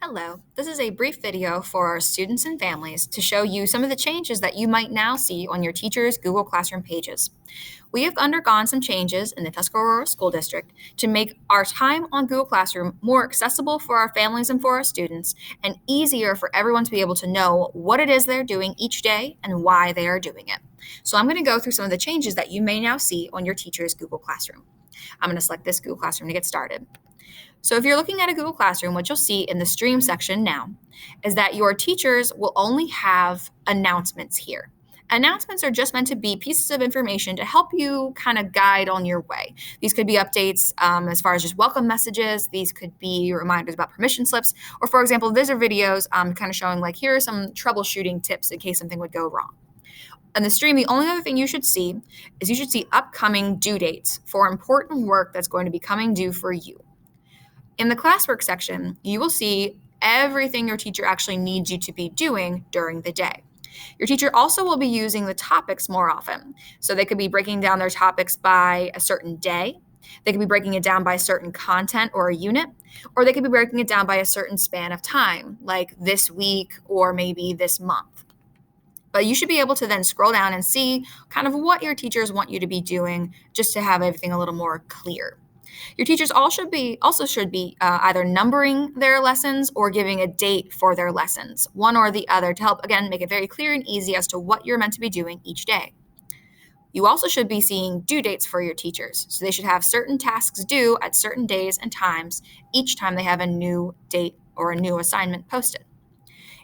Hello, this is a brief video for our students and families to show you some of the changes that you might now see on your teacher's Google Classroom pages. We have undergone some changes in the Tuscarora School District to make our time on Google Classroom more accessible for our families and for our students, and easier for everyone to be able to know what it is they're doing each day and why they are doing it. So I'm going to go through some of the changes that you may now see on your teacher's Google Classroom. I'm going to select this Google Classroom to get started. So if you're looking at a Google Classroom, what you'll see in the stream section now is that your teachers will only have announcements here. Announcements are just meant to be pieces of information to help you kind of guide on your way. These could be updates as far as just welcome messages. These could be reminders about permission slips. Or for example, these are videos kind of showing like, here are some troubleshooting tips in case something would go wrong. On the stream, the only other thing you should see is you should see upcoming due dates for important work that's going to be coming due for you. In the classwork section, you will see everything your teacher actually needs you to be doing during the day. Your teacher also will be using the topics more often. So they could be breaking down their topics by a certain day. They could be breaking it down by a certain content or a unit, or they could be breaking it down by a certain span of time, like this week or maybe this month. But you should be able to then scroll down and see kind of what your teachers want you to be doing just to have everything a little more clear. Your teachers also should be either numbering their lessons or giving a date for their lessons, one or the other, to help, again, make it very clear and easy as to what you're meant to be doing each day. You also should be seeing due dates for your teachers. So they should have certain tasks due at certain days and times each time they have a new date or a new assignment posted.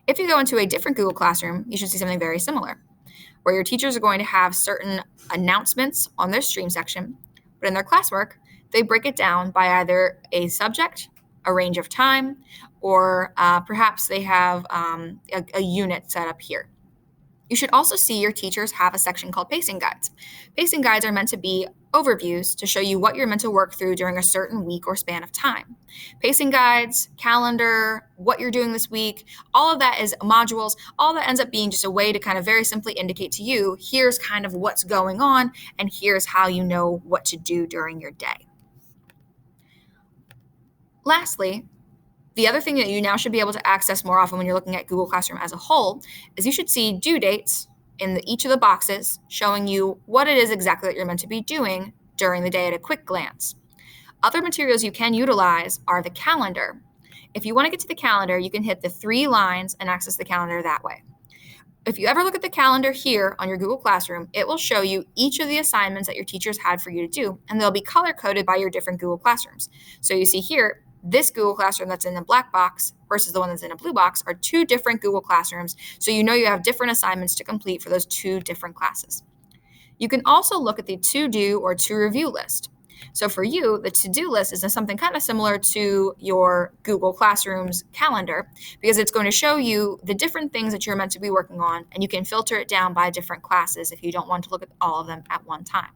If you go into a different Google Classroom, you should see something very similar, where your teachers are going to have certain announcements on their stream section, but in their classwork, they break it down by either a subject, a range of time, or perhaps they have a unit set up here. You should also see your teachers have a section called pacing guides. Pacing guides are meant to be overviews to show you what you're meant to work through during a certain week or span of time. Pacing guides, calendar, what you're doing this week, all of that is modules. All that ends up being just a way to kind of very simply indicate to you, here's kind of what's going on, and here's how you know what to do during your day. Lastly, the other thing that you now should be able to access more often when you're looking at Google Classroom as a whole is you should see due dates in each of the boxes showing you what it is exactly that you're meant to be doing during the day at a quick glance. Other materials you can utilize are the calendar. If you want to get to the calendar, you can hit the 3 lines and access the calendar that way. If you ever look at the calendar here on your Google Classroom, it will show you each of the assignments that your teachers had for you to do, and they'll be color-coded by your different Google Classrooms. So you see here, this Google Classroom that's in a black box versus the one that's in a blue box are 2 different Google Classrooms, so you know you have different assignments to complete for those 2 different classes. You can also look at the to-do or to-review list. So for you, the to-do list is something kind of similar to your Google Classroom's calendar, because it's going to show you the different things that you're meant to be working on, and you can filter it down by different classes if you don't want to look at all of them at one time.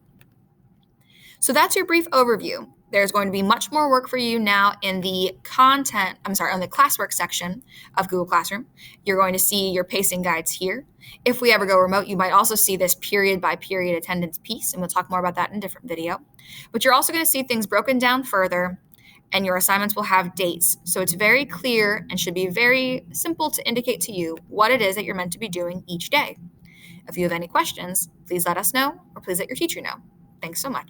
So that's your brief overview. There's going to be much more work for you now in the on the classwork section of Google Classroom. You're going to see your pacing guides here. If we ever go remote, you might also see this period by period attendance piece, and we'll talk more about that in a different video. But you're also going to see things broken down further, and your assignments will have dates. So it's very clear and should be very simple to indicate to you what it is that you're meant to be doing each day. If you have any questions, please let us know, or please let your teacher know. Thanks so much.